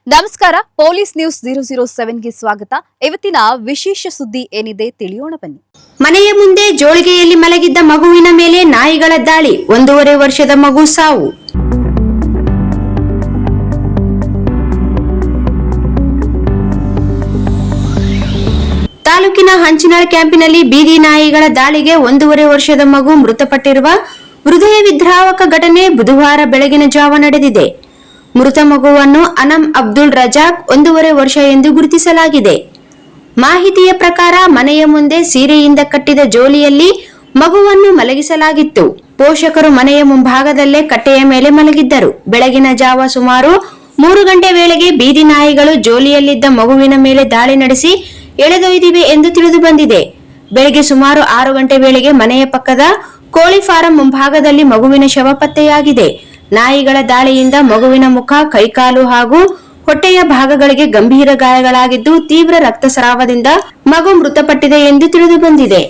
ನಮಸ್ಕಾರ, police news 007ಗೆ ಸ್ವಾಗತ. ಇವತ್ತಿನ ವಿಶೇಷ ಸುದ್ದಿ ಏನಿದೆ ತಿಳಿಯೋಣ ಬನ್ನಿ. ಮನೆಯ ಮುಂದೆ ಜೋಳಿಗೆಯಲ್ಲಿ ಮಲಗಿದ್ದ ಮಗುವಿನ ಮೇಲೆ ನಾಯಿಗಳ ದಾಳಿ, 1.5 ವರ್ಷದ ಮಗು ಸಾವು. ತಾಲೂಕಿನ ಹಂಚಿನಾಳ್ ಕ್ಯಾಂಪಿನಲ್ಲಿ ಬೀದಿ ನಾಯಿಗಳ ದಾಳಿಗೆ 1.5 ವರ್ಷದ ಮಗು ಮೃತಪಟ್ಟಿರುವ ಹೃದಯ ವಿದ್ರಾವಕ ಘಟನೆ ಬುಧವಾರ ಬೆಳಗಿನ ಜಾವ ನಡೆದಿದೆ. ಮೃತ ಮಗುವನ್ನು ಅನಮ್ ಅಬ್ದುಲ್ ರಜಾಕ್ 1.5 ವರ್ಷ ಎಂದು ಗುರುತಿಸಲಾಗಿದೆ. ಮಾಹಿತಿಯ ಪ್ರಕಾರ ಮನೆಯ ಮುಂದೆ ಸೀರೆಯಿಂದ ಕಟ್ಟಿದ ಜೋಲಿಯಲ್ಲಿ ಮಗುವನ್ನು ಮಲಗಿಸಲಾಗಿತ್ತು. ಪೋಷಕರು ಮನೆಯ ಮುಂಭಾಗದಲ್ಲೇ ಕಟ್ಟೆಯ ಮೇಲೆ ಮಲಗಿದ್ದರು. ಬೆಳಗಿನ ಜಾವ ಸುಮಾರು 3 ಗಂಟೆ ವೇಳೆಗೆ ಬೀದಿ ನಾಯಿಗಳು ಜೋಲಿಯಲ್ಲಿದ್ದ ಮಗುವಿನ ಮೇಲೆ ದಾಳಿ ನಡೆಸಿ ಎಳೆದೊಯ್ದಿವೆ ಎಂದು ತಿಳಿದು ಬಂದಿದೆ. ಬೆಳಗ್ಗೆ ಸುಮಾರು 6 ಗಂಟೆ ವೇಳೆಗೆ ಮನೆಯ ಪಕ್ಕದ ಕೋಳಿ ಫಾರಂ ಮುಂಭಾಗದಲ್ಲಿ ಮಗುವಿನ ಶವ ಪತ್ತೆಯಾಗಿದೆ. ನಾಯಿಗಳ ದಾಳಿಯಿಂದ ಮಗುವಿನ ಮುಖ, ಕೈಕಾಲು ಹಾಗೂ ಹೊಟ್ಟೆಯ ಭಾಗಗಳಿಗೆ ಗಂಭೀರ ಗಾಯಗಳಾಗಿದ್ದು ತೀವ್ರ ರಕ್ತಸ್ರಾವದಿಂದ ಮಗು ಮೃತಪಟ್ಟಿದೆ ಎಂದು ತಿಳಿದು ಬಂದಿದೆ.